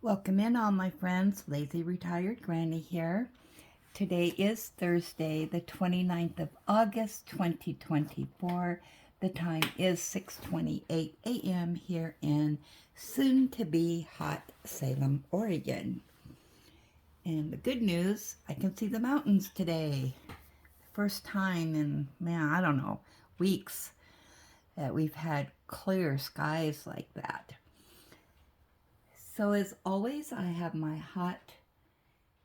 Welcome in all my friends, Lazy Retired Granny here. Today is Thursday, the 29th of August, 2024. The time is 6:28 a.m. here in soon-to-be hot Salem, Oregon. And the good news, I can see the mountains today. First time in, I don't know, weeks that we've had clear skies like that. So as always, I have my hot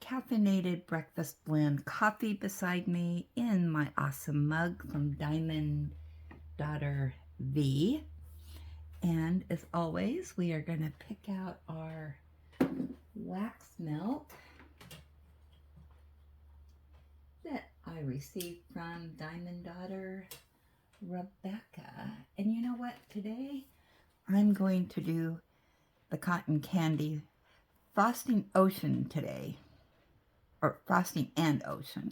caffeinated breakfast blend coffee beside me in my awesome mug from Diamond Daughter V. And as always, we are going to pick out our wax melt that I received from Diamond Daughter Rebecca. And you know what? Today I'm going to do the cotton candy frosting ocean today, or frosting and ocean.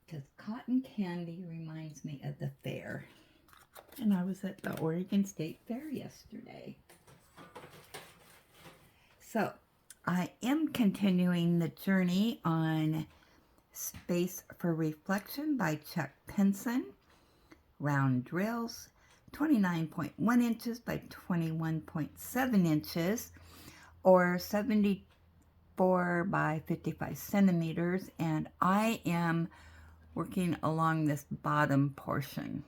Because cotton candy reminds me of the fair. And I was at the Oregon State Fair yesterday. So I am continuing the journey on Space for Reflection by Chuck Pinson. Round drills, 29.1 inches by 21.7 inches, or 74 by 55 centimeters, and I am working along this bottom portion.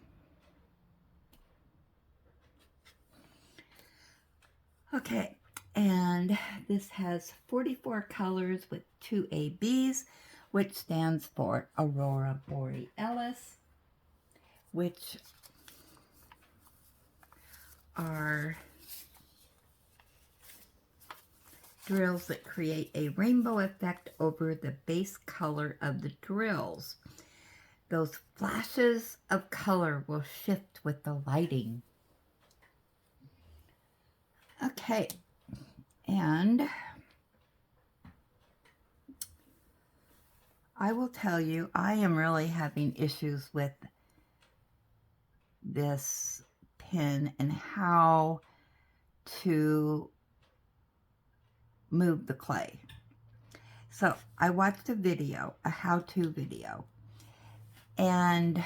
Okay, and this has 44 colors with 2 ABs, which stands for Aurora Borealis, which are drills that create a rainbow effect over the base color of the drills. Those flashes of color will shift with the lighting. Okay, and I will tell you, I am really having issues with this pen and how to move the clay. So I watched a video, a how-to video, and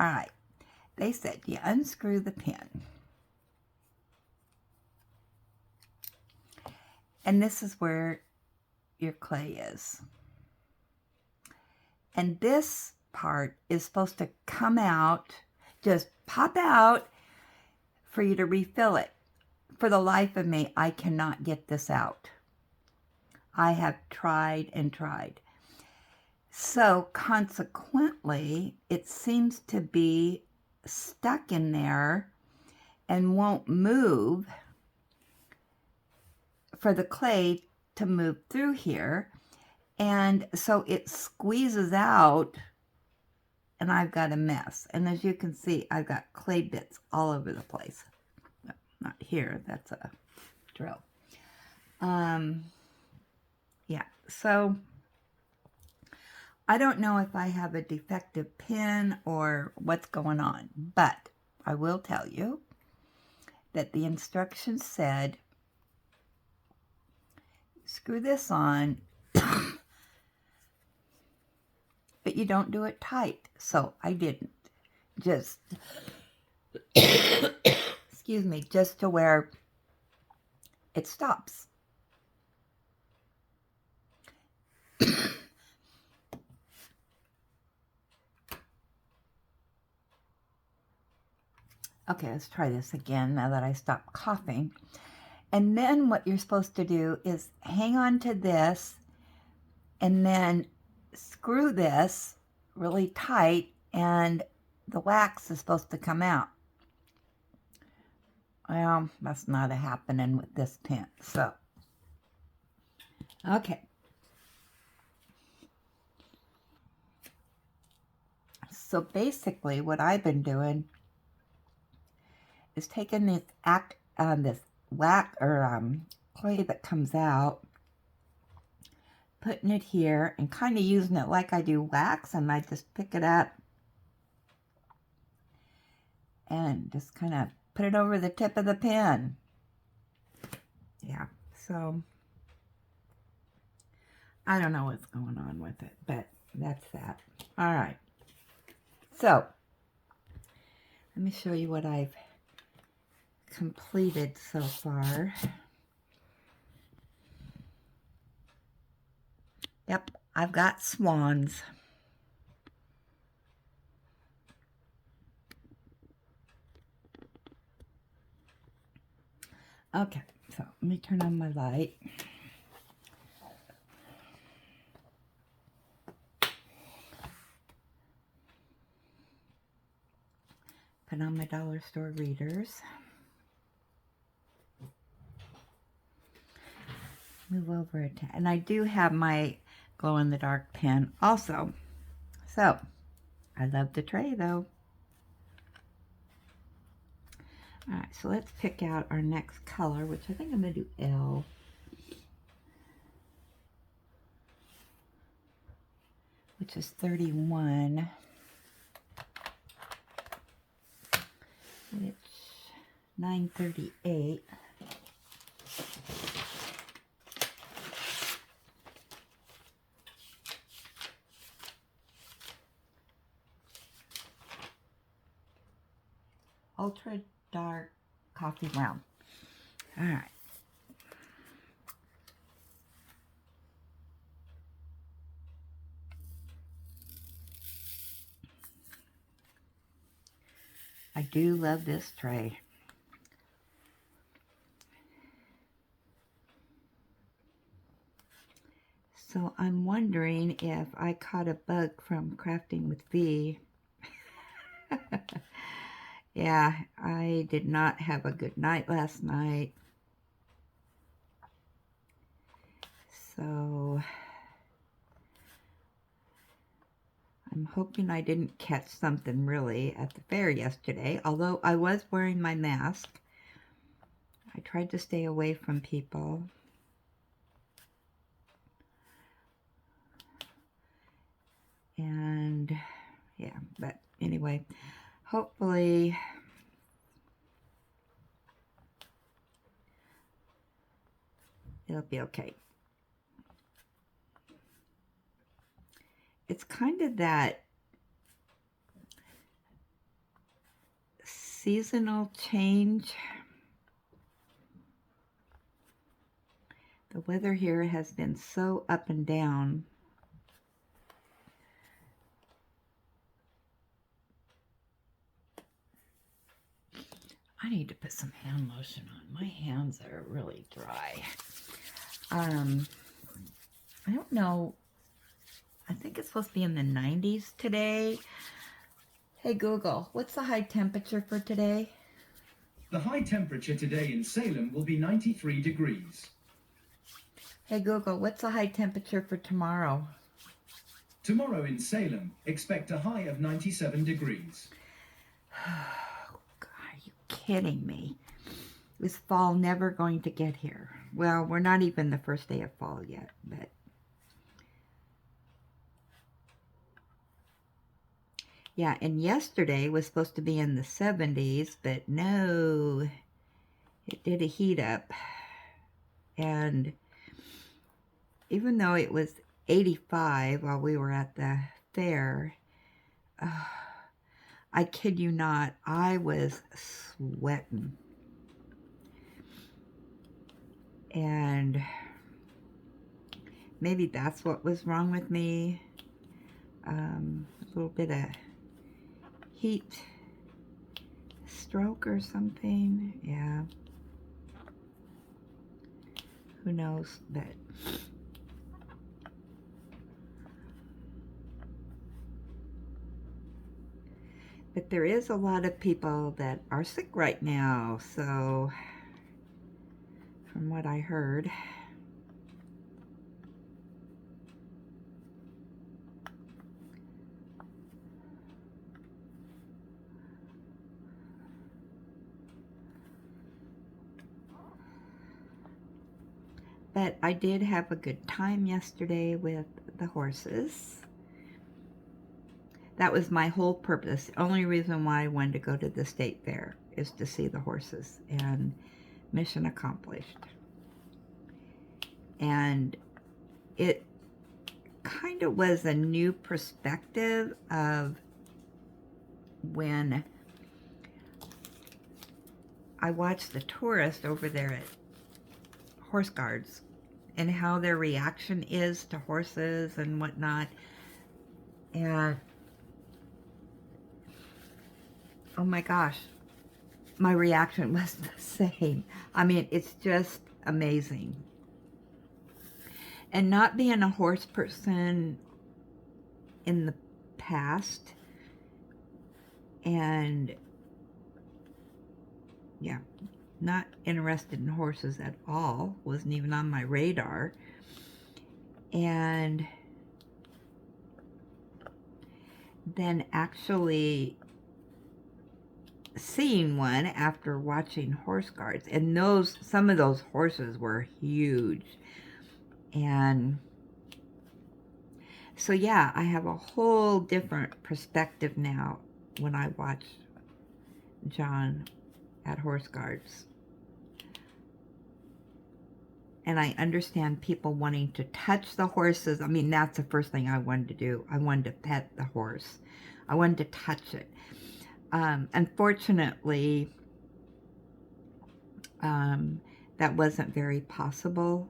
all right, they said you unscrew the pen, and this is where your clay is, and this part is supposed to come out, just pop out for you to refill it. For the life of me, I cannot get this out. I have tried and tried. So consequently, it seems to be stuck in there and won't move for the clay to move through here. And so it squeezes out and I've got a mess. And as you can see, I've got clay bits all over the place. Not here, that's a drill. Yeah, so I don't know if I have a defective pen or what's going on, but I will tell you that the instructions said, screw this on, but you don't do it tight. So I didn't. Just, excuse me, just to where it stops. Okay, let's try this again now that I stopped coughing. And then what you're supposed to do is hang on to this and then screw this really tight and the wax is supposed to come out. Well, that's not happening with this pen. So, okay. So basically what I've been doing is taking this wax or clay that comes out, putting it here and kind of using it like I do wax, and I just pick it up and just kind of put it over the tip of the pen. Yeah, so I don't know what's going on with it, but that's that. All right, so let me show you what I've completed so far. Yep, I've got swans. Okay, so let me turn on my light. Put on my dollar store readers. Move over it, and I do have my glow-in-the-dark pen also. So, I love the tray though. Alright, so let's pick out our next color, which I think I'm going to do L. Which is 31. It's 938. Ultra dark coffee brown. All right. I do love this tray. So I'm wondering if I caught a bug from crafting with V. Yeah, I did not have a good night last night. So I'm hoping I didn't catch something really at the fair yesterday, although I was wearing my mask. I tried to stay away from people. And yeah, but anyway, hopefully it'll be okay. It's kind of that seasonal change. The weather here has been so up and down. I need to put some hand lotion on. My hands are really dry. I don't know. I think it's supposed to be in the 90s today. Hey Google, what's the high temperature for today? The high temperature today in Salem will be 93 degrees. Hey Google, what's the high temperature for tomorrow? Tomorrow in Salem, expect a high of 97 degrees. Oh, God, are you kidding me? Is fall never going to get here? Well, we're not even the first day of fall yet, but yeah, and yesterday was supposed to be in the 70s, but no, it did a heat up. And even though it was 85 while we were at the fair, I kid you not, I was sweating. And maybe that's what was wrong with me. A little bit of heat stroke or something. Yeah. Who knows? But there is a lot of people that are sick right now, so from what I heard. But I did have a good time yesterday with the horses. That was my whole purpose. The only reason why I wanted to go to the state fair is to see the horses, and mission accomplished. And it kind of was a new perspective of when I watched the tourists over there at Horse Guards and how their reaction is to horses and whatnot. And oh my gosh, my reaction was the same. I mean, it's just amazing. And not being a horse person in the past, and yeah, not interested in horses at all, wasn't even on my radar. And then actually seeing one after watching Horse Guards, and some of those horses were huge. And so yeah, I have a whole different perspective now when I watch John at Horse Guards. And I understand people wanting to touch the horses. I mean, that's the first thing I wanted to do. I wanted to pet the horse. I wanted to touch it. Unfortunately, that wasn't very possible.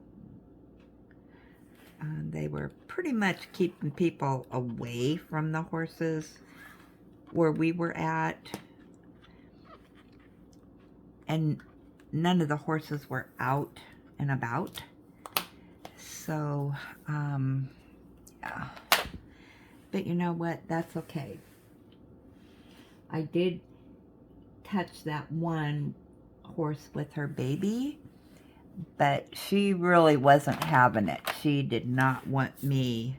They were pretty much keeping people away from the horses where we were at. And none of the horses were out and about. So, yeah. But you know what? That's okay. I did touch that one horse with her baby, but she really wasn't having it. She did not want me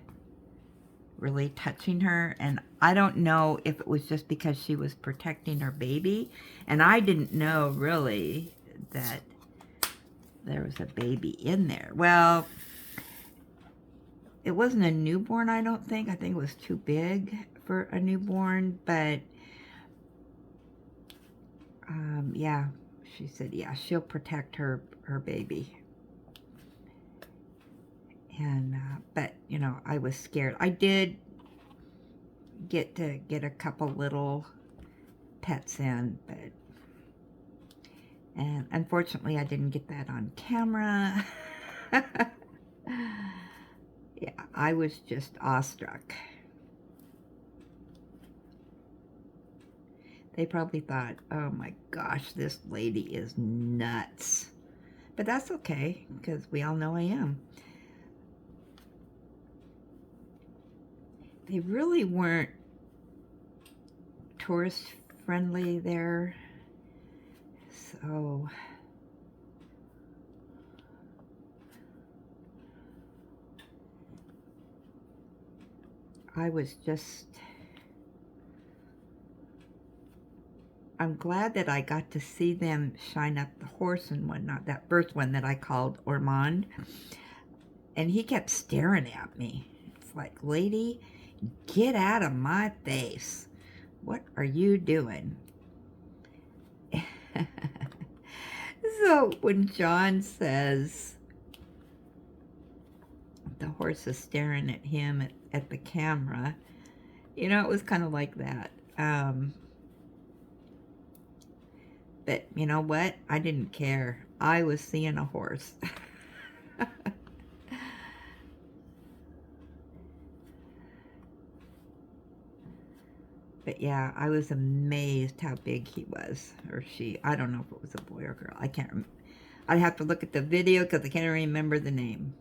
really touching her, and I don't know if it was just because she was protecting her baby, and I didn't know really that there was a baby in there. Well, it wasn't a newborn, I don't think. I think it was too big for a newborn, but yeah, she said, yeah, she'll protect her baby. And, but, you know, I was scared. I did get to get a couple little pets in, but, and unfortunately I didn't get that on camera. Yeah, I was just awestruck. They probably thought, oh my gosh, this lady is nuts. But that's okay, because we all know I am. They really weren't tourist friendly there. So I was just, I'm glad that I got to see them shine up the horse and whatnot. That first one that I called Ormond. And he kept staring at me. It's like, lady, get out of my face. What are you doing? So when John says the horse is staring at him at the camera, you know, it was kind of like that. But you know what? I didn't care. I was seeing a horse. But yeah, I was amazed how big he was, or she. I don't know if it was a boy or girl. I can't remember. I'd have to look at the video because I can't remember the name.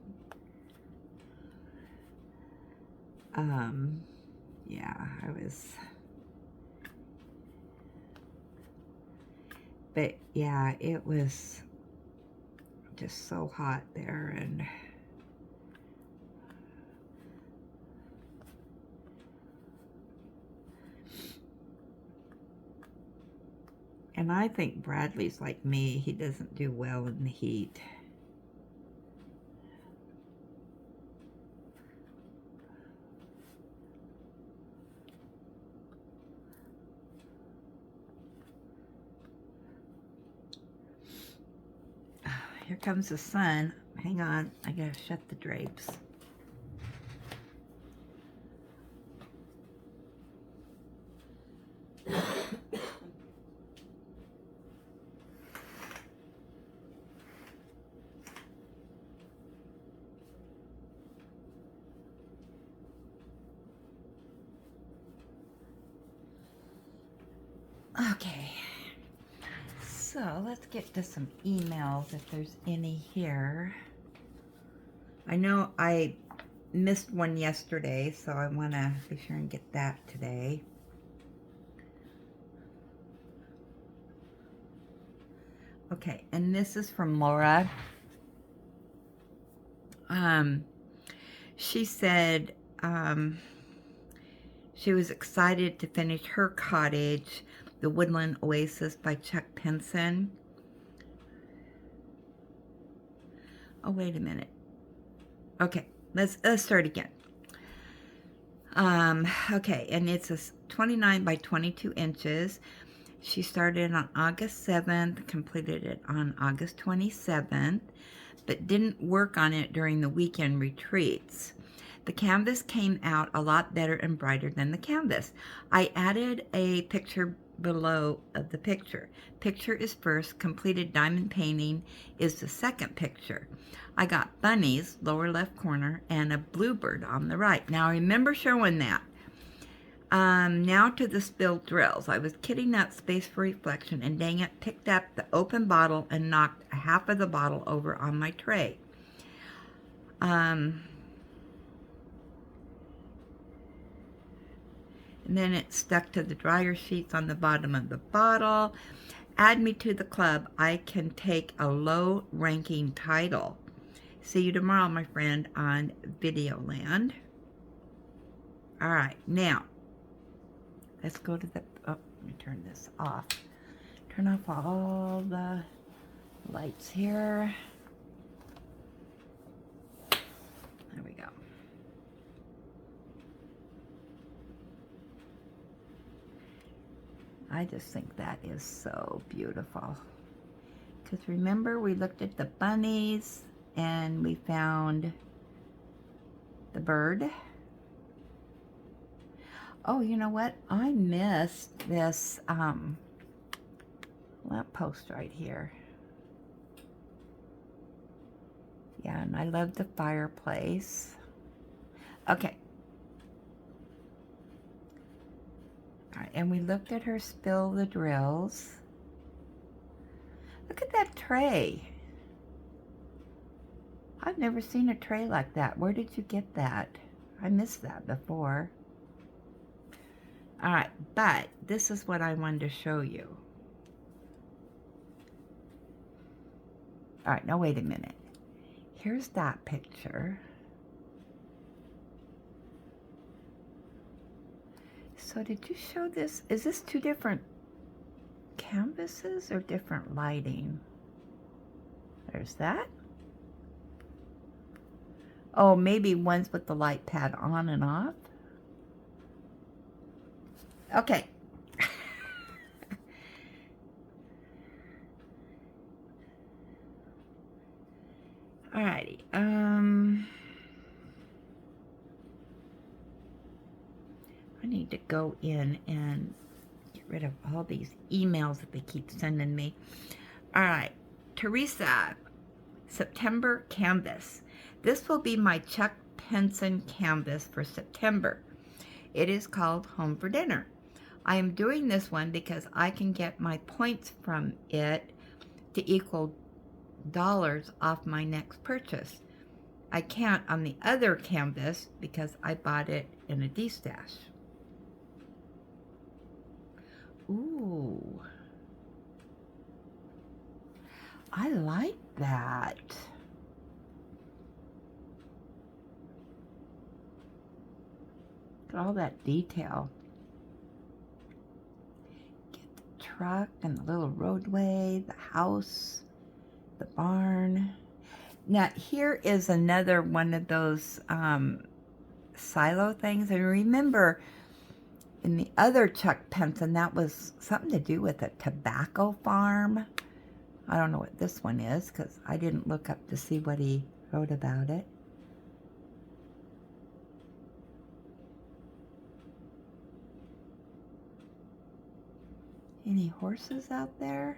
Yeah, I was. But yeah, it was just so hot there, and I think Bradley's like me. He doesn't do well in the heat. here comes the sun. Hang on, I gotta shut the drapes. Okay, so let's get to some emails if there's any here. I know I missed one yesterday, so I want to be sure and get that today. Okay, and this is from Laura. She said she was excited to finish her cottage, The Woodland Oasis by Chuck Pinson. Oh, wait a minute. Okay, let's start again. Okay, and it's a 29 by 22 inches. She started on August 7th, completed it on August 27th, but didn't work on it during the weekend retreats. The canvas came out a lot better and brighter than the canvas. I added a picture below of the picture. Picture is first, completed diamond painting is the second picture. I got bunnies, lower left corner, and a bluebird on the right. Now I remember showing that. Now to the spilled drills. I was kidding that space for reflection, and dang it, picked up the open bottle and knocked half of the bottle over on my tray. And then it stuck to the dryer sheets on the bottom of the bottle. Add me to the club. I can take a low-ranking title. See you tomorrow, my friend, on Videoland. All right, now, let's go to the, oh, let me turn this off. Turn off all the lights here. There we go. I just think that is so beautiful. Because remember, we looked at the bunnies and we found the bird. Oh, you know what? I missed this lamp post right here. Yeah, and I love the fireplace. Okay. All right, and we looked at her spill the drills. Look at that tray. I've never seen a tray like that. Where did you get that? I missed that before. All right, but this is what I wanted to show you. All right, now wait a minute. Here's that picture. So did you show this? Is this two different canvases or different lighting? There's that. Oh, maybe one's with the light pad on and off. Okay. Alrighty. I need to go in and get rid of all these emails that they keep sending me. Alright. Teresa, September canvas. This will be my Chuck Pinson canvas for September. It is called Home for Dinner. I am doing this one because I can get my points from it to equal dollars off my next purchase. I can't on the other canvas because I bought it in a D-stash. Ooh. I like that. Look at all that detail. Get the truck and the little roadway, the house, the barn. Now here is another one of those silo things. And remember in the other Chuck Pinson, that was something to do with a tobacco farm. I don't know what this one is because I didn't look up to see what he wrote about it. Any horses out there?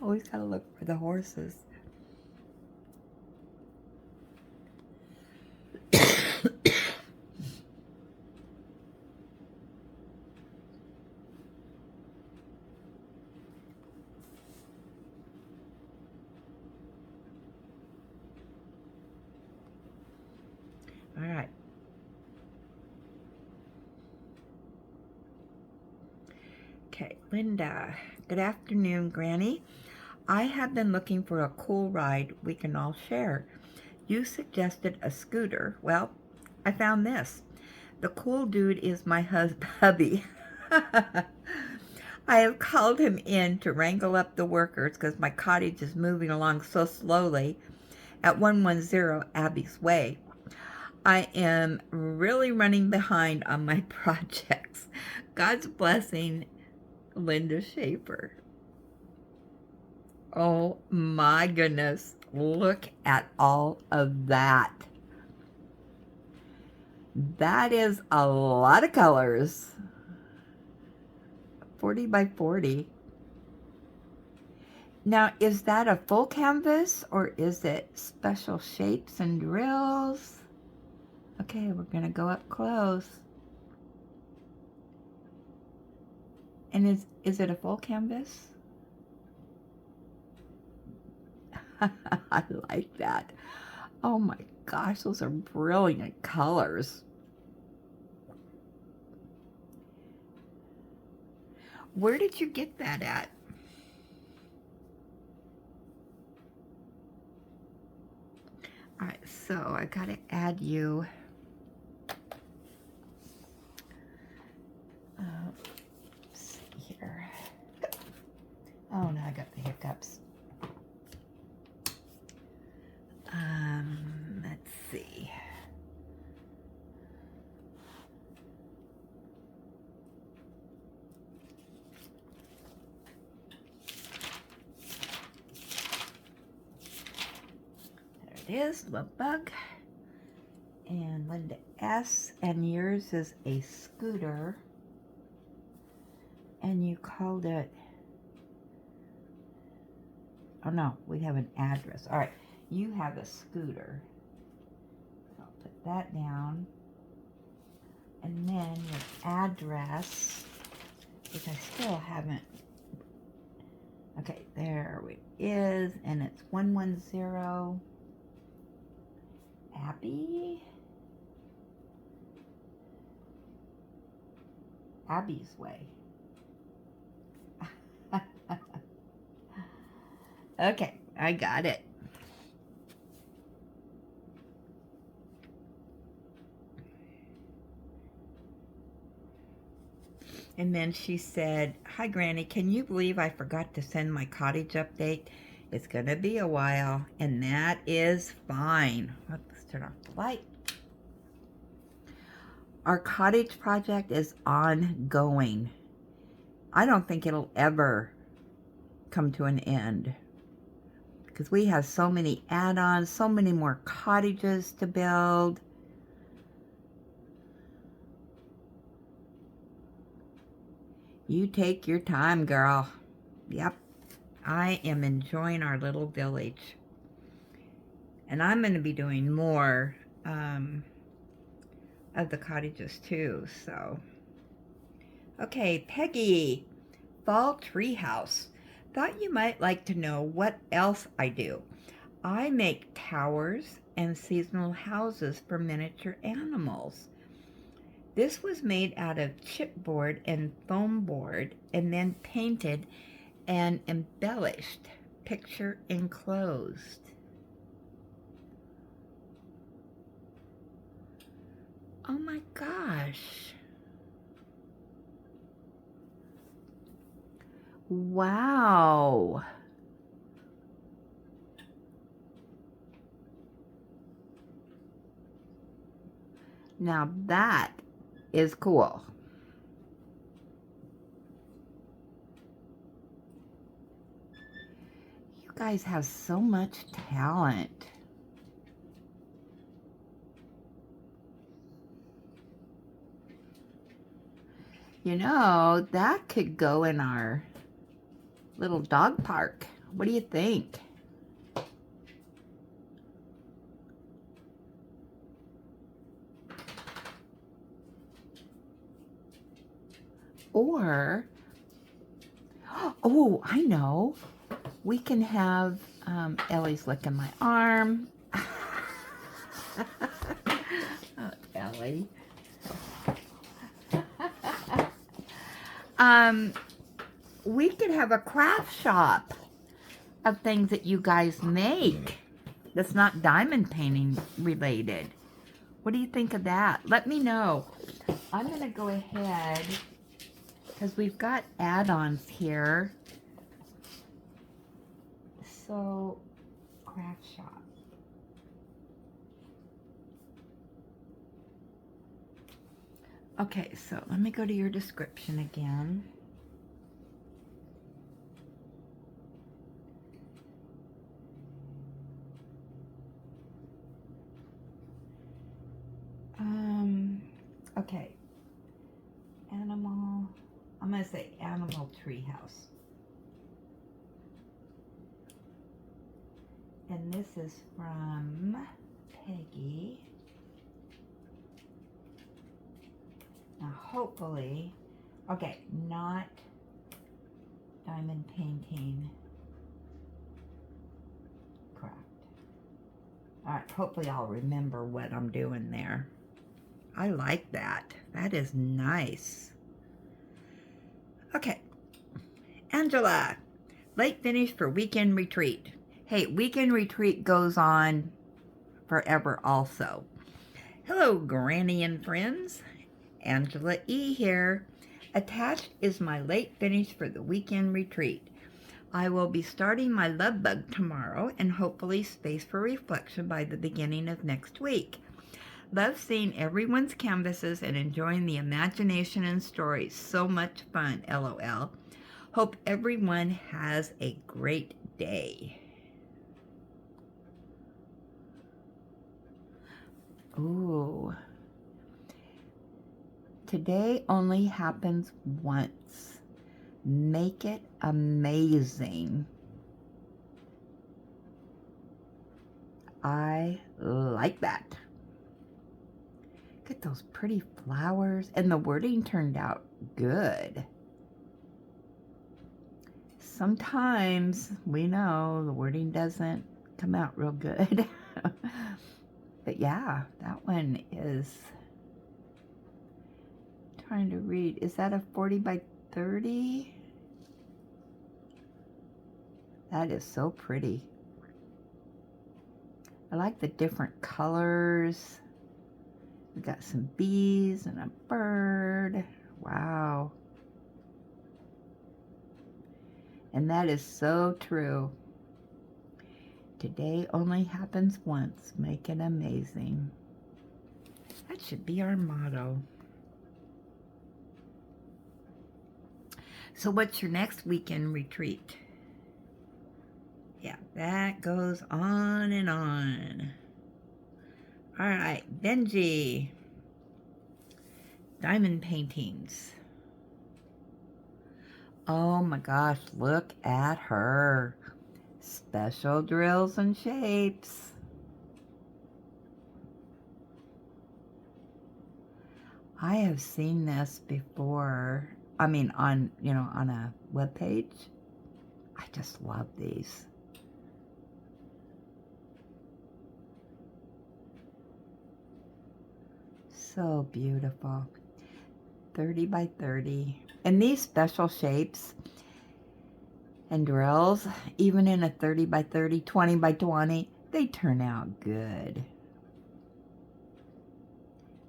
Always gotta look for the horses. All right. Okay, Linda. Good afternoon, Granny. I have been looking for a cool ride we can all share. You suggested a scooter. Well, I found this. The cool dude is my hubby. I have called him in to wrangle up the workers because my cottage is moving along so slowly at 110 Abbey's Way. I am really running behind on my projects. God's blessing, Linda Schaefer. Oh my goodness. Look at all of that. That is a lot of colors. 40 by 40. Now, is that a full canvas or is it special shapes and drills? Okay, we're going to go up close. And is it a full canvas? I like that. Oh my gosh, those are brilliant colors. Where did you get that at? All right, so I got to add you. Let's see here. Oh no, I got the hiccups. Let's see. There it is, Love Bug. And Linda S. And yours is a scooter. And you called it. Oh no, we have an address. All right, you have a scooter. So I'll put that down. And then your address, which I still haven't. Okay, there it is. And it's 110 Abbey's Way. Okay, I got it. And then she said, "Hi, Granny, can you believe I forgot to send my cottage update? It's going to be a while, and that is fine." Let's turn off the light. Our cottage project is ongoing. I don't think it'll ever come to an end because we have so many add-ons, so many more cottages to build. You take your time, girl. Yep. I am enjoying our little village. And I'm going to be doing more of the cottages too, so. Okay, Peggy, Fall Treehouse. Thought you might like to know what else I do. I make towers and seasonal houses for miniature animals. This was made out of chipboard and foam board and then painted and embellished. Picture enclosed. Oh my gosh. Wow. Now that is cool. guys have so much talent. You know, that could go in our little dog park. What do you think? Or, oh, I know. We can have, Ellie's licking my arm. Oh, Ellie. We could have a craft shop of things that you guys make that's not diamond painting related. What do you think of that? Let me know. I'm going to go ahead because we've got add-ons here. So, craft shop. Okay, so let me go to your description again. Okay. Animal, I'm going to say animal treehouse. And this is from Peggy. Now hopefully, okay, not diamond painting craft. Alright, hopefully I'll remember what I'm doing there. I like that. That is nice. Okay. Angela, late finish for weekend retreat. Hey, weekend retreat goes on forever also. Hello, Granny and friends. Angela E. here. Attached is my late finish for the weekend retreat. I will be starting my love bug tomorrow and hopefully space for reflection by the beginning of next week. Love seeing everyone's canvases and enjoying the imagination and stories. So much fun, LOL. Hope everyone has a great day. Ooh. Today only happens once. Make it amazing. I like that. Look at those pretty flowers. And the wording turned out good. Sometimes we know the wording doesn't come out real good. But yeah, that one is, trying to read, is that a 40 by 30? That is so pretty. I like the different colors. We got some bees and a bird. Wow. And that is so true. Today only happens once. Make it amazing. That should be our motto. So what's your next weekend retreat? Yeah, that goes on and on. All right, Benji. Diamond paintings. Oh my gosh, look at her. Special drills and shapes. I have seen this before. I mean, on a web page. I just love these. So beautiful. 30 by 30. And these special shapes and drills, even in a 30 by 30, 20 by 20, they turn out good.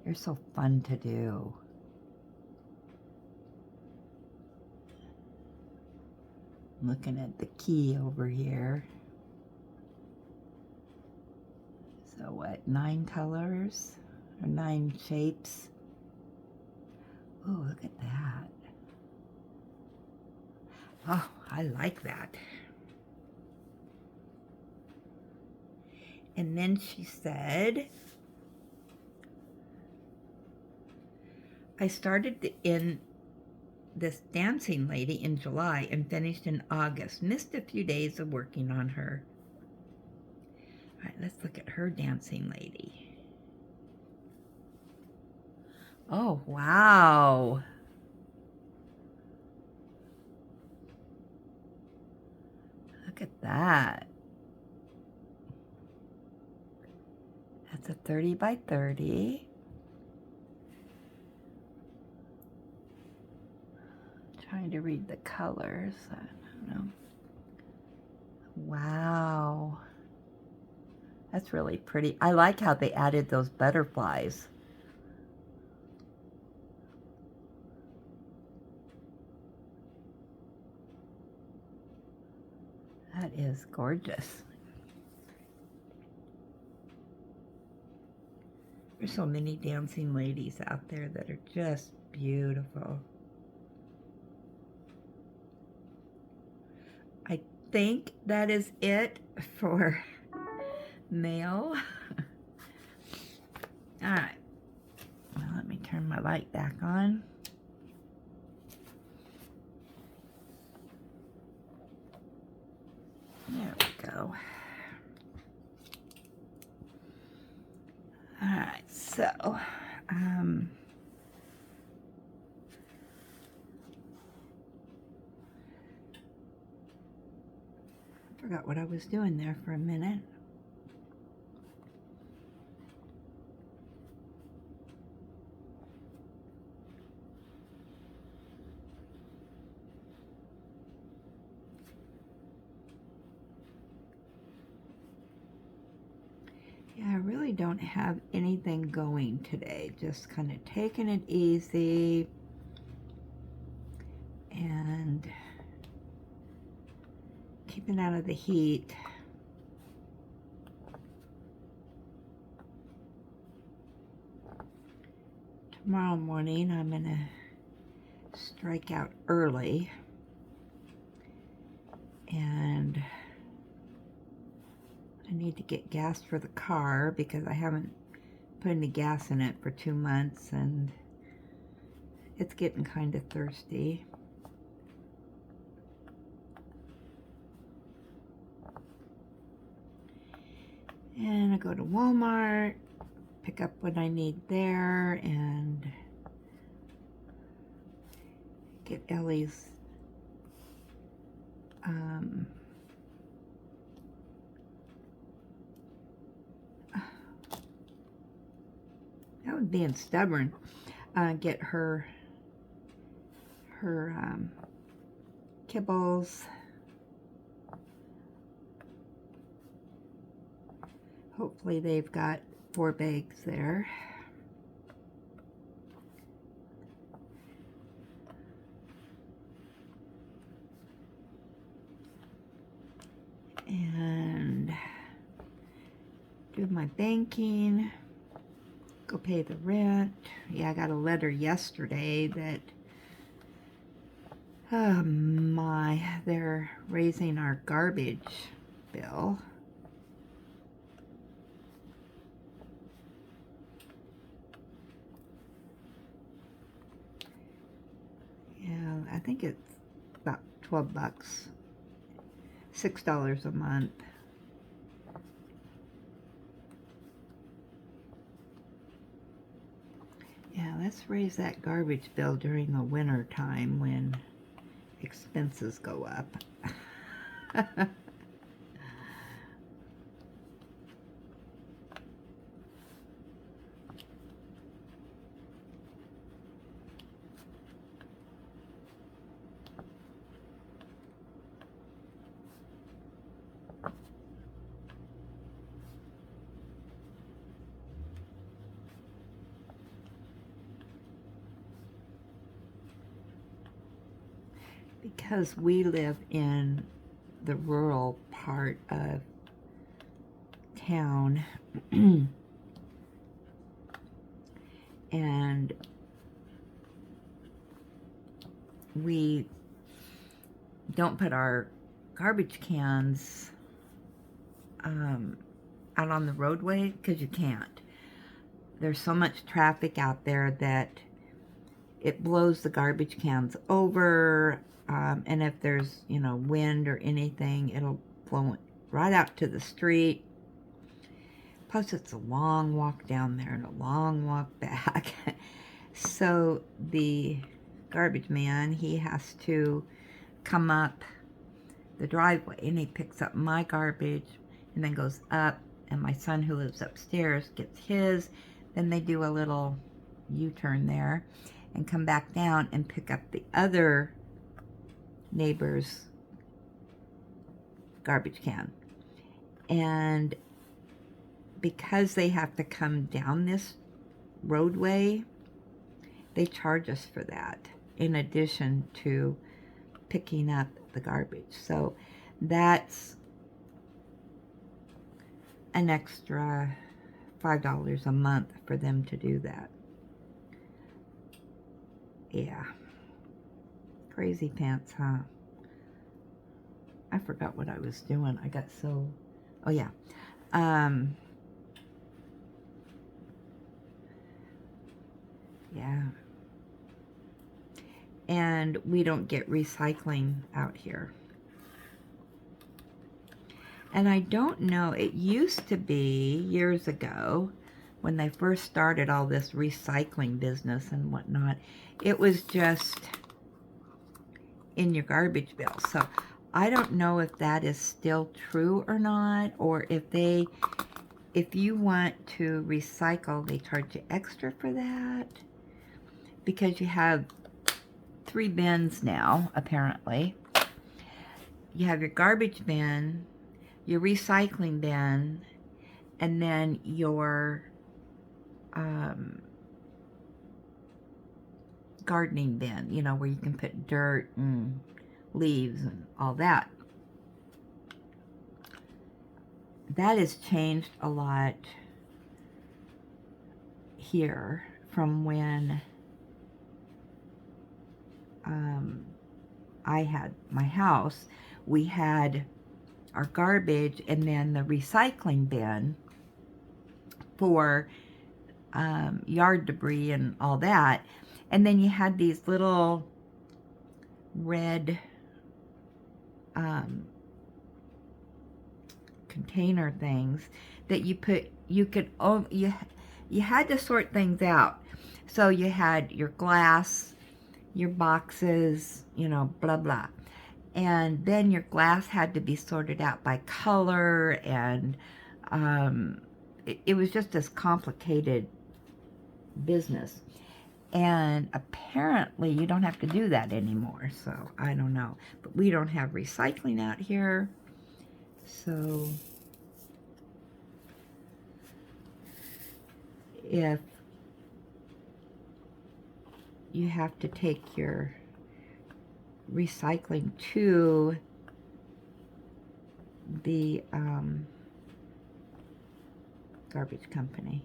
They're so fun to do. I'm looking at the key over here. So what, 9 colors or 9 shapes? Oh, look at that. Oh, I like that. And then she said, I started in this dancing lady in July and finished in August. Missed a few days of working on her. All right, let's look at her dancing lady. Oh, wow. Look at that. That's a 30 by 30. Trying to read the colors. I don't know. Wow. That's really pretty. I like how they added those butterflies. That is gorgeous. There's so many dancing ladies out there that are just beautiful. I think that is it for mail. All right. Well, let me turn my light back on. There we go. All right, so I forgot what I was doing there for a minute. Yeah, I really don't have anything going today. Just kind of taking it easy and keeping out of the heat. Tomorrow morning I'm going to strike out early and I need to get gas for the car because I haven't put any gas in it for 2 months and it's getting kind of thirsty. And I go to Walmart, pick up what I need there, and get Ellie's that was being stubborn. Get her kibbles. Hopefully they've got 4 bags there. And do my banking, go pay the rent. Yeah, I got a letter yesterday that they're raising our garbage bill. Yeah, I think it's about 12 bucks. $6 a month. Yeah, let's raise that garbage bill during the winter time when expenses go up. Because we live in the rural part of town and we don't put our garbage cans out on the roadway because you can't. There's so much traffic out there that it blows the garbage cans over, and if there's, you know, wind or anything, it'll blow it right out to the street. Plus, it's a long walk down there and a long walk back. So the garbage man, he has to come up the driveway, and he picks up my garbage and then goes up, and my son who lives upstairs gets his. Then they do a little U-turn there and come back down and pick up the other neighbor's garbage can. And because they have to come down this roadway, they charge us for that in addition to picking up the garbage. So that's an extra $5 a month for them to do that. Yeah. Crazy pants, huh? I forgot what I was doing. I got so... Oh, yeah. Yeah. And we don't get recycling out here. And I don't know, it used to be years ago when they first started all this recycling business and whatnot, it was just in your garbage bill. So I don't know if that is still true or not, or if you want to recycle, they charge you extra for that, because you have 3 bins now, apparently. You have your garbage bin, your recycling bin, and then your gardening bin, you know, where you can put dirt and leaves and all that. That has changed a lot here from when I had my house. We had our garbage and then the recycling bin for yard debris and all that. And then you had these little red container things that you had to sort things out. So you had your glass, your boxes, you know, blah blah, and then your glass had to be sorted out by color, and it was just this complicated business. And apparently you don't have to do that anymore, so I don't know. But we don't have recycling out here, so if you have to take your recycling to the garbage company.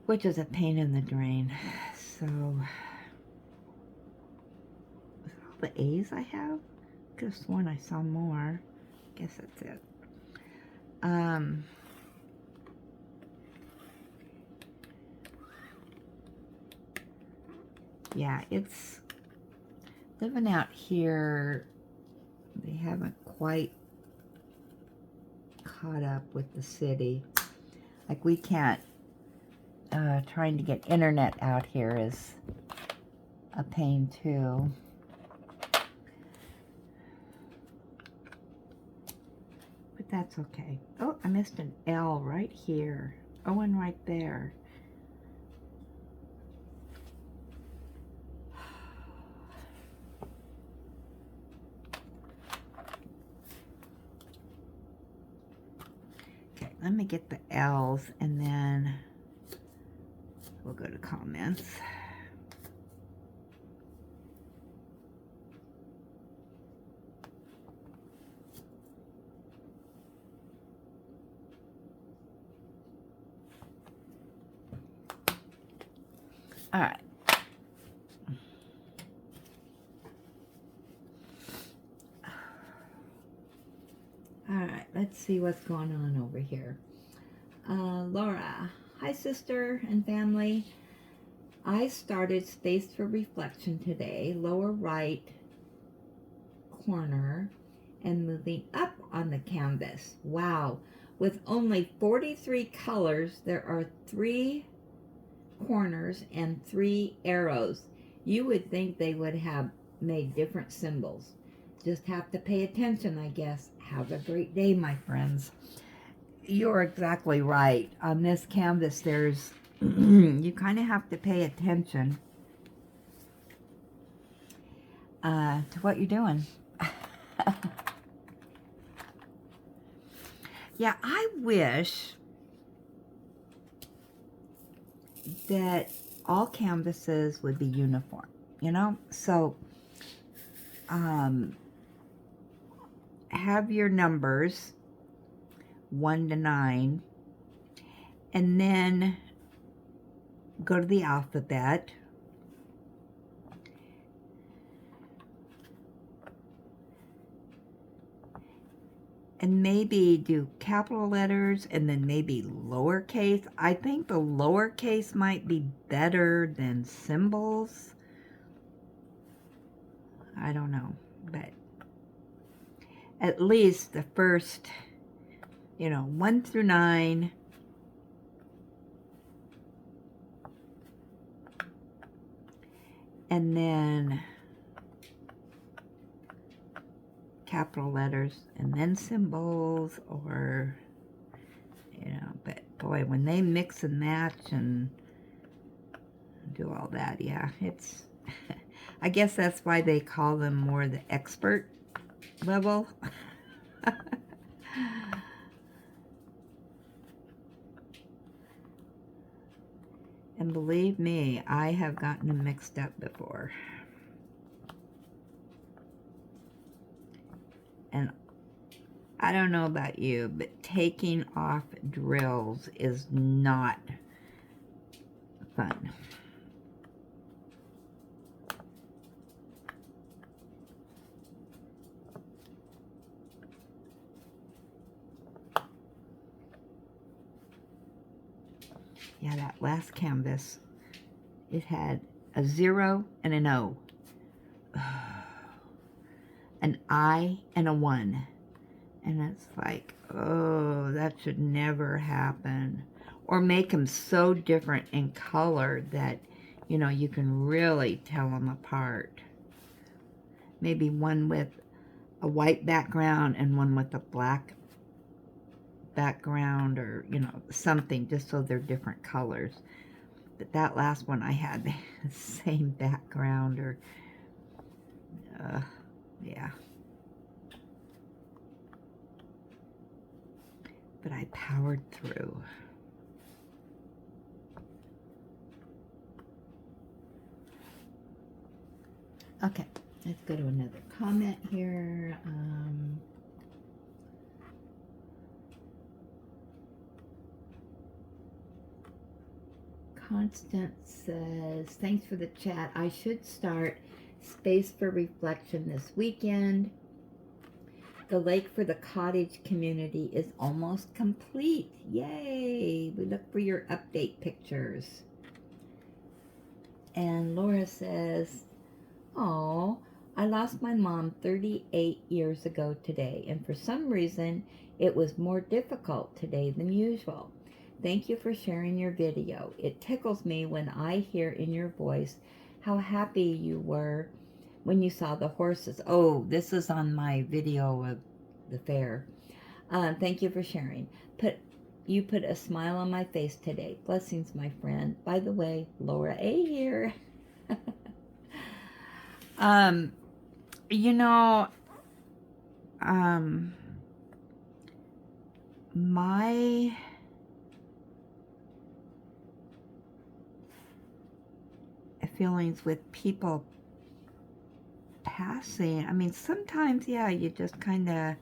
Which is a pain in the drain. So, was it all the A's I have? Could have sworn I saw more. Guess that's it. Yeah, it's living out here. They haven't quite caught up with the city. Like, we can't. Trying to get internet out here is a pain too. But that's okay. Oh, I missed an L right here. Oh, and right there. Okay, let me get the L's and then we'll go to comments. All right. All right, let's see what's going on over here. Laura, hi sister and family. I started Space for Reflection today, lower right corner, and moving up on the canvas. Wow, with only 43 colors, there are 3 corners and 3 arrows. You would think they would have made different symbols. Just have to pay attention, I guess. Have a great day, my friends. You're exactly right. On this canvas, there's, you kind of have to pay attention to what you're doing. Yeah, I wish that all canvases would be uniform, you know? So, have your numbers 1 to 9, and then go to the alphabet. And maybe do capital letters and then maybe lowercase. I think the lowercase might be better than symbols. I don't know, but at least the first, 1 through 9. And then capital letters and then symbols, or, but boy, when they mix and match and do all that, yeah, it's, I guess that's why they call them more the expert level. And believe me, I have gotten them mixed up before. And I don't know about you, but taking off drills is not fun. Yeah, that last canvas, it had a 0 and an O, an I and a 1. And it's like, oh, that should never happen. Or make them so different in color that, you can really tell them apart. Maybe one with a white background and one with a black background, or, something, just so they're different colors. But that last one I had the same background, or, yeah. But I powered through. Okay, let's go to another comment here. Constance says, thanks for the chat. I should start Space for Reflection this weekend. The lake for the cottage community is almost complete. Yay! We look for your update pictures. And Laura says, oh, I lost my mom 38 years ago today, and for some reason it was more difficult today than usual. Thank you for sharing your video. It tickles me when I hear in your voice how happy you were when you saw the horses. Oh, this is on my video of the fair. Thank you for sharing. You put a smile on my face today. Blessings, my friend. By the way, Laura A here. My feelings with people passing, I mean, sometimes, yeah, you just kind of,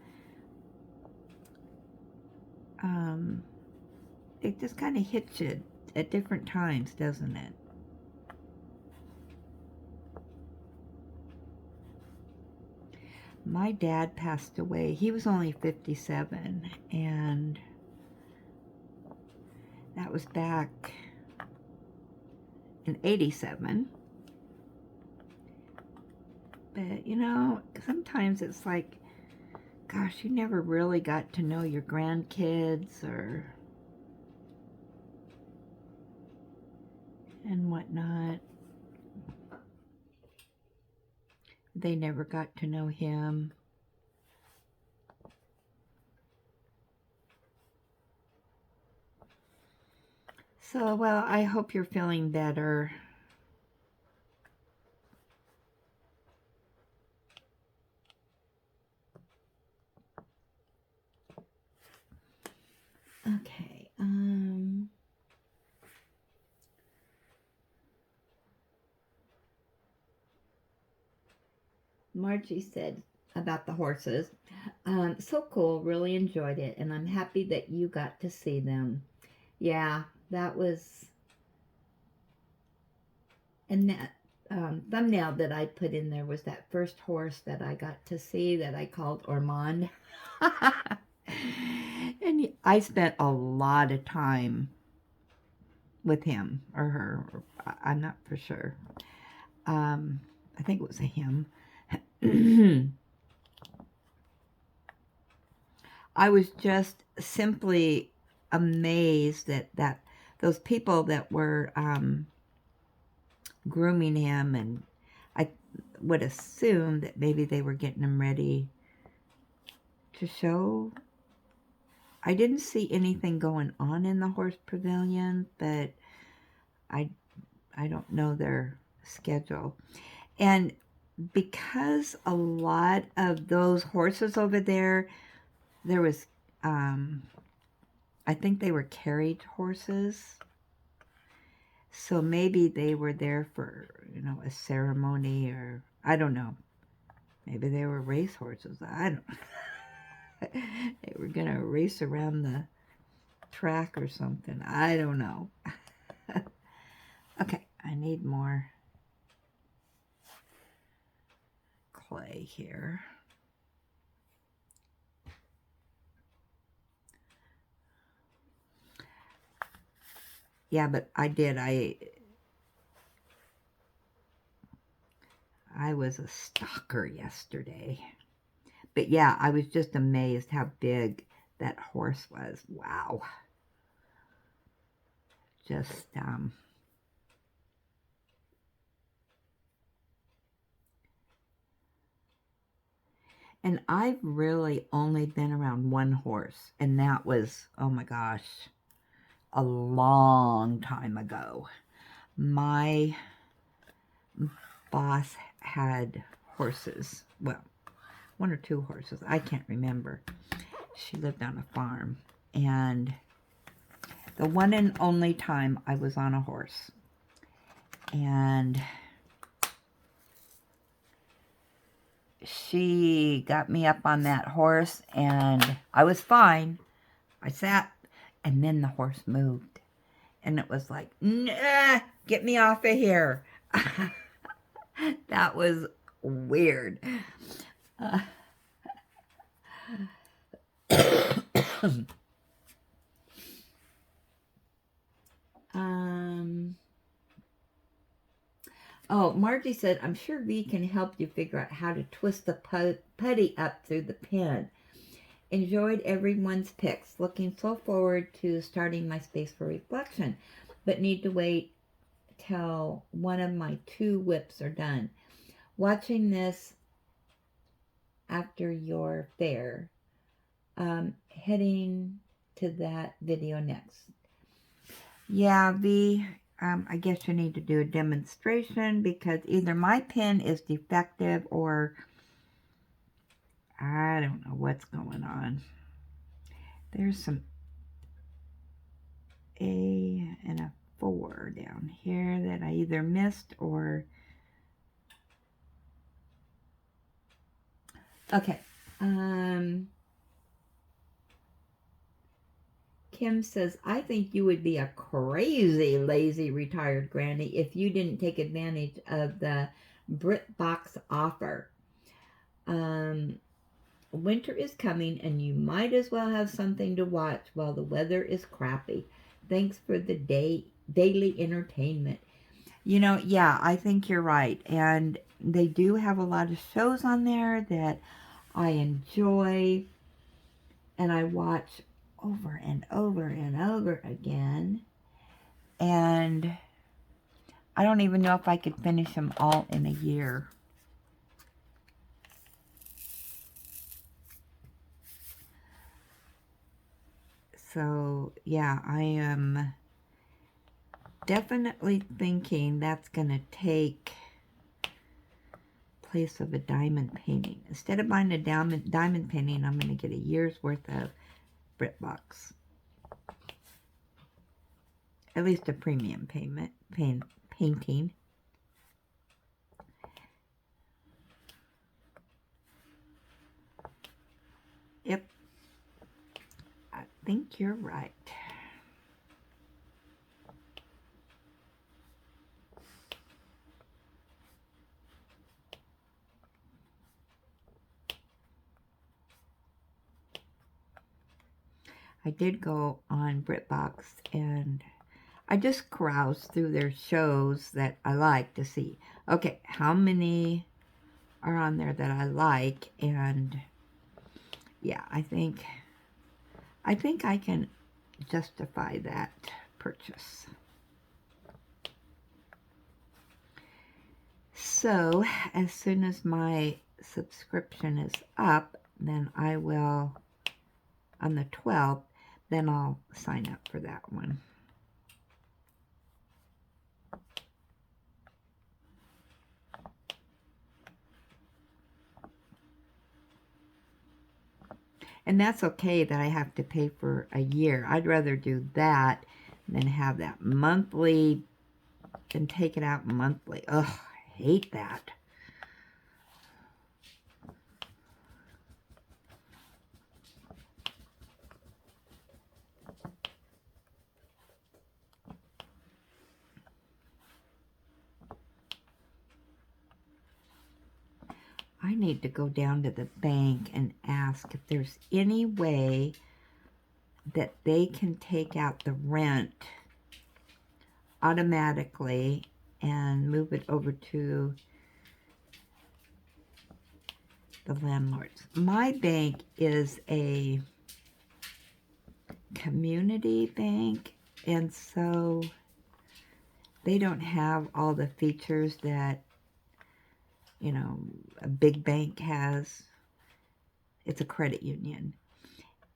it just kind of hits you at different times, doesn't it? my dad passed away. He was only 57, and that was back in 87. But, you know, sometimes it's like, gosh, you never really got to know your grandkids and whatnot. They never got to know him. So, well, I hope you're feeling better. Okay, Margie said about the horses, so cool, really enjoyed it, and I'm happy that you got to see them. Yeah, that was, and that thumbnail that I put in there was that first horse that I got to see that I called Ormond. And I spent a lot of time with him or her. I'm not for sure. I think it was a him. I was just simply amazed that those people that were grooming him, and I would assume that maybe they were getting him ready to show. I didn't see anything going on in the horse pavilion, but I don't know their schedule. And because a lot of those horses over there was, I think they were carriage horses. So maybe they were there for, you know, a ceremony, or I don't know. Maybe they were race horses. I don't They were going to race around the track or something. I don't know. Okay, I need more clay here. Yeah, but I did. I was a stalker yesterday. But yeah, I was just amazed how big that horse was. Wow. Just, and I've really only been around one horse, and that was, oh my gosh, a long time ago. My boss had horses. Well, one or two horses. I can't remember. She lived on a farm. And the one and only time I was on a horse. And she got me up on that horse, and I was fine. I sat, and then the horse moved. And it was like, nah, get me off of here. That was weird. Oh, Margie said, I'm sure V can help you figure out how to twist the putty up through the pin. Enjoyed everyone's picks. Looking so forward to starting my space for reflection, but need to wait till one of my 2 whips are done. Watching this after your fair. Heading to that video next. Yeah, V, I guess you need to do a demonstration, because either my pen is defective or I don't know what's going on. There's some A and a 4 down here that I either missed or... Okay. Kim says, I think you would be a crazy lazy retired granny if you didn't take advantage of the BritBox offer. Winter is coming and you might as well have something to watch while the weather is crappy. Thanks for the daily entertainment. Yeah, I think you're right. And they do have a lot of shows on there that I enjoy and I watch over and over and over again. And I don't even know if I could finish them all in a year. So, yeah, I am definitely thinking that's going to take place of a diamond painting. Instead of buying a diamond painting, I'm going to get a year's worth of BritBox. At least a premium painting. Yep. I think you're right. I did go on BritBox and I just browsed through their shows that I like to see, okay, how many are on there that I like, and yeah, I think I can justify that purchase. So, as soon as my subscription is up, then I will, on the 12th, then I'll sign up for that one. And that's okay that I have to pay for a year. I'd rather do that than have that monthly and take it out monthly. Ugh, I hate that. I need to go down to the bank and ask if there's any way that they can take out the rent automatically and move it over to the landlords. My bank is a community bank, and so they don't have all the features that, you know, a big bank has. It's a credit union.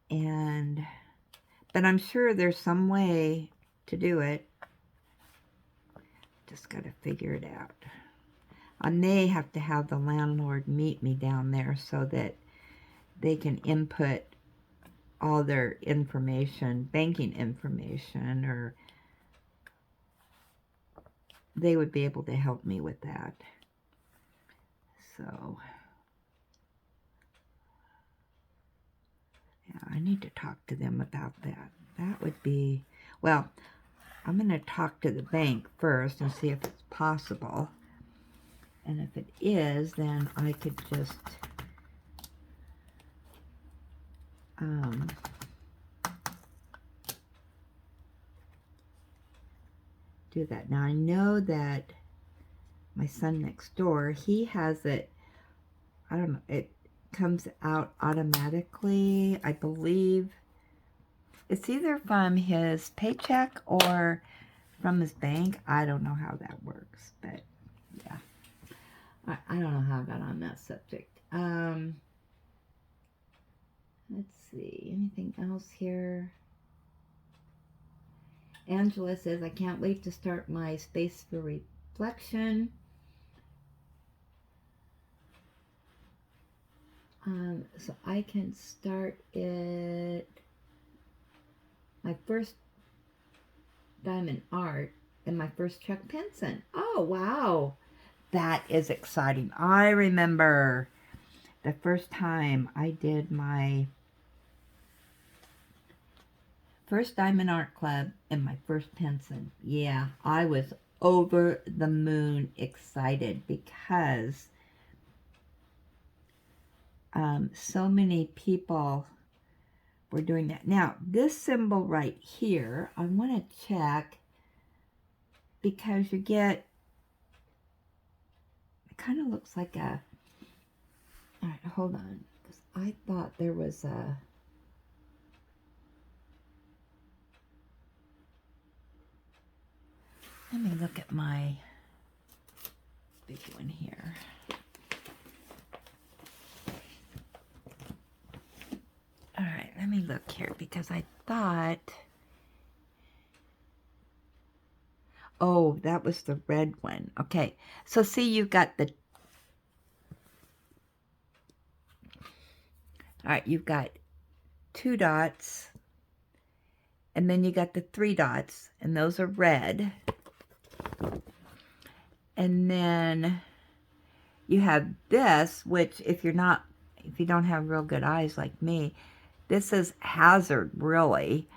But I'm sure there's some way to do it. Just got to figure it out. I may have to have the landlord meet me down there so that they can input all their information, banking information, or they would be able to help me with that. So, yeah, I need to talk to them about that. That would be, well, I'm going to talk to the bank first and see if it's possible. And if it is, then I could just do that. Now I know that my son next door, he has it, I don't know, it comes out automatically. I believe it's either from his paycheck or from his bank. I don't know how that works, but yeah. I don't know how I got on that subject. Let's see, anything else here? Angela says, I can't wait to start my space for reflection. So I can start it, my first diamond art and my first Chuck Pinson. Oh, wow. That is exciting. I remember the first time I did my first Diamond Art Club and my first Pinson. Yeah, I was over the moon excited because so many people were doing that. Now, this symbol right here, I want to check because you get, it kind of looks like a, all right, hold on, because I thought there was a, let me look at my big one here. All right, let me look here because I thought, oh, that was the red one. Okay, so see, you've got the, all right, you've got 2 dots, and then you got the 3 dots, and those are red. And then you have this, which if you don't have real good eyes like me, this is hazard, really,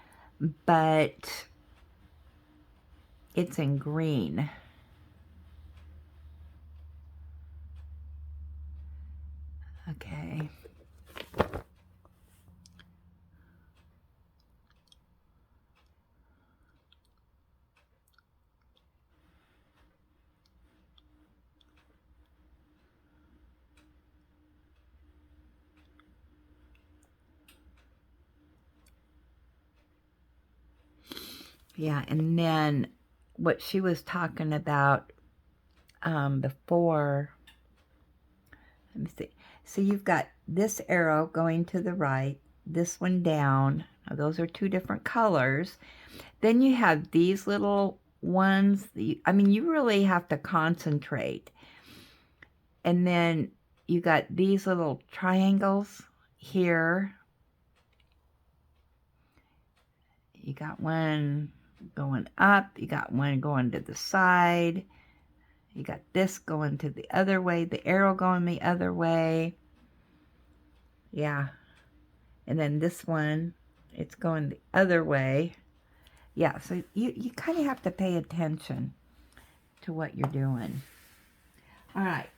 but it's in green. Okay. Yeah, and then what she was talking about before, let me see. So you've got this arrow going to the right, this one down. Now those are 2 different colors. Then you have these little ones. I mean, you really have to concentrate. And then you got these little triangles here. You got one going up. You got one going to the side. You got this going to the other way. The arrow going the other way. Yeah. And then this one, it's going the other way. Yeah, so you kind of have to pay attention to what you're doing. All right.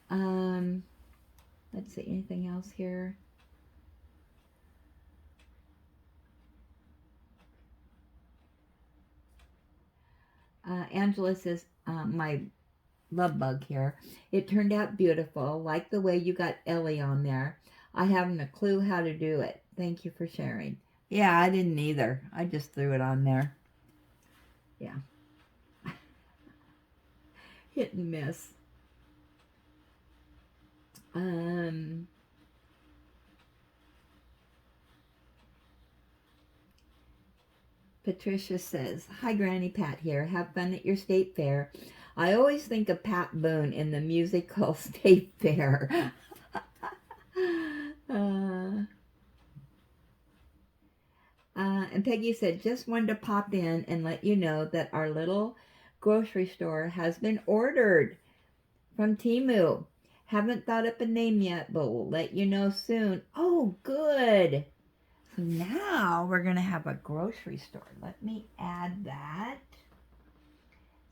Let's see, anything else here? Angela says, my love bug here. It turned out beautiful. Like the way you got Ellie on there. I haven't a clue how to do it. Thank you for sharing. Yeah, I didn't either. I just threw it on there. Yeah. Hit and miss. Patricia says, hi, Granny Pat here. Have fun at your state fair. I always think of Pat Boone in the musical State Fair. And Peggy said, just wanted to pop in and let you know that our little grocery store has been ordered from Temu. Haven't thought up a name yet, but we'll let you know soon. Oh, good. So now we're going to have a grocery store. Let me add that.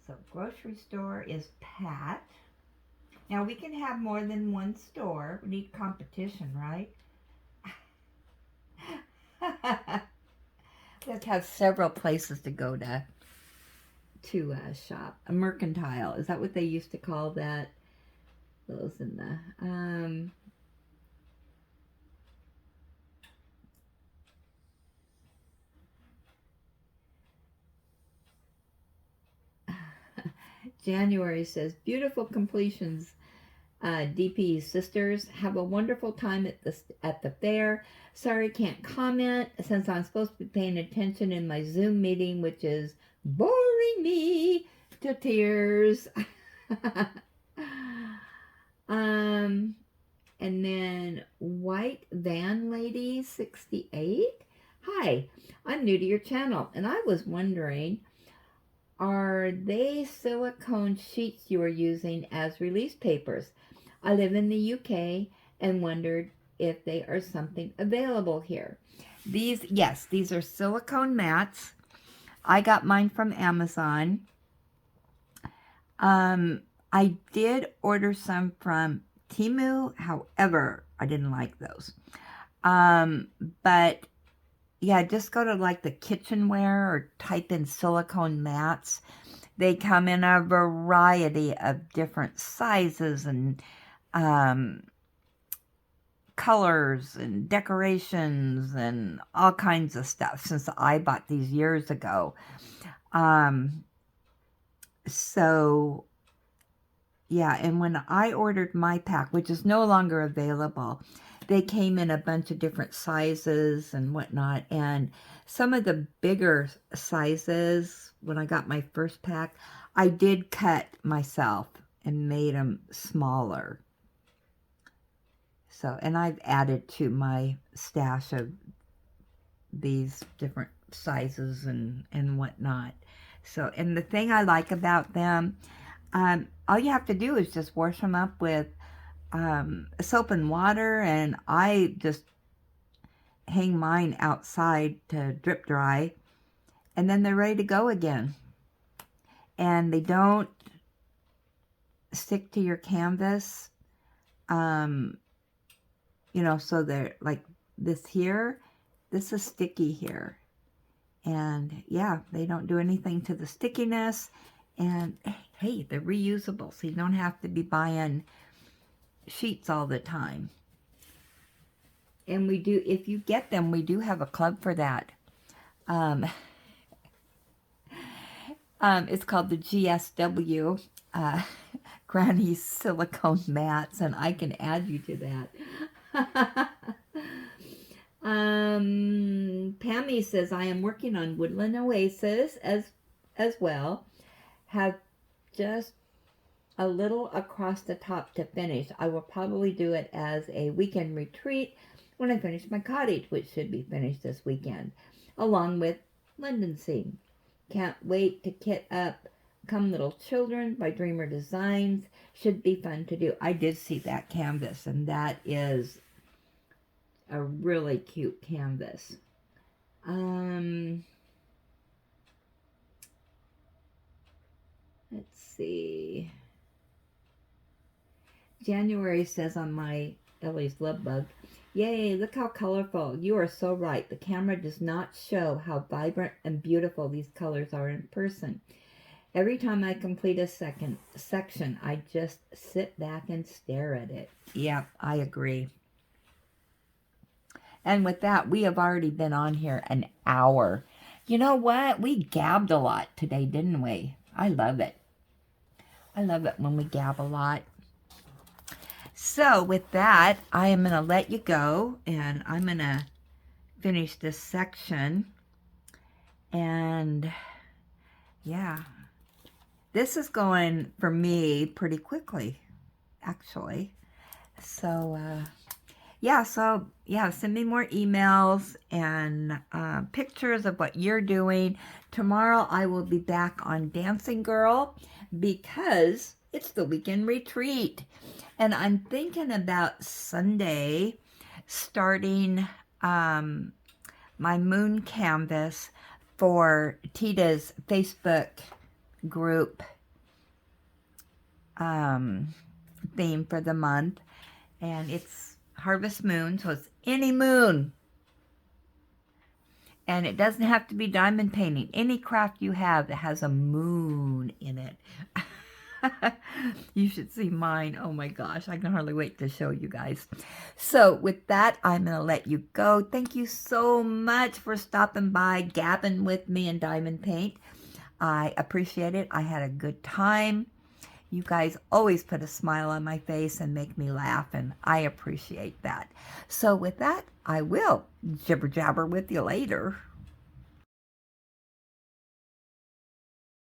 So grocery store is Pat. Now we can have more than one store. We need competition, right? Let's have several places to go to shop. A mercantile. Is that what they used to call that? Those in the January says, beautiful completions, DP sisters. Have a wonderful time at the fair. Sorry, can't comment since I'm supposed to be paying attention in my Zoom meeting, which is boring me to tears. And then White Van Lady 68. Hi, I'm new to your channel, and I was wondering, are they silicone sheets you are using as release papers? I live in the UK and wondered if they are something available here. Yes, these are silicone mats. I got mine from Amazon. I did order some from Temu. However, I didn't like those. But yeah, just go to like the kitchenware or type in silicone mats. They come in a variety of different sizes and colors and decorations and all kinds of stuff since I bought these years ago. So yeah, and when I ordered my pack, which is no longer available, they came in a bunch of different sizes and whatnot. And some of the bigger sizes, when I got my first pack, I did cut myself and made them smaller. So, and I've added to my stash of these different sizes and whatnot. So, and the thing I like about them, all you have to do is just wash them up with soap and water, and I just hang mine outside to drip dry, and then they're ready to go again. And they don't stick to your canvas, you know, so they're like this here, this is sticky here. And yeah, they don't do anything to the stickiness. And hey, they're reusable, so you don't have to be buying sheets all the time. And we do, if you get them, we do have a club for that. It's called the GSW, Granny Silicone Mats, and I can add you to that. Pammy says, I am working on Woodland Oasis as well. Have just a little across the top to finish. I will probably do it as a weekend retreat when I finish my cottage, which should be finished this weekend, along with London Scene. Can't wait to kit up Come Little Children by Dreamer Designs. Should be fun to do. I did see that canvas, and that is a really cute canvas. Let's see. January says on my Ellie's Love Bug, yay, look how colorful. You are so right. The camera does not show how vibrant and beautiful these colors are in person. Every time I complete a section, I just sit back and stare at it. Yeah, I agree. And with that, we have already been on here an hour. You know what? We gabbed a lot today, didn't we? I love it. I love it when we gab a lot. So with that, I am going to let you go, and I'm going to finish this section. And yeah, this is going for me pretty quickly, actually. So yeah, send me more emails and pictures of what you're doing. Tomorrow I will be back on Dancing Girl because it's the weekend retreat. And I'm thinking about Sunday starting my moon canvas for Tita's Facebook group theme for the month. And it's Harvest Moon, so it's any moon. And it doesn't have to be diamond painting. Any craft you have that has a moon in it. You should see mine. Oh my gosh, I can hardly wait to show you guys. So with that, I'm going to let you go. Thank you so much for stopping by, gabbing with me in diamond paint. I appreciate it. I had a good time. You guys always put a smile on my face and make me laugh, and I appreciate that. So with that, I will jibber jabber with you later.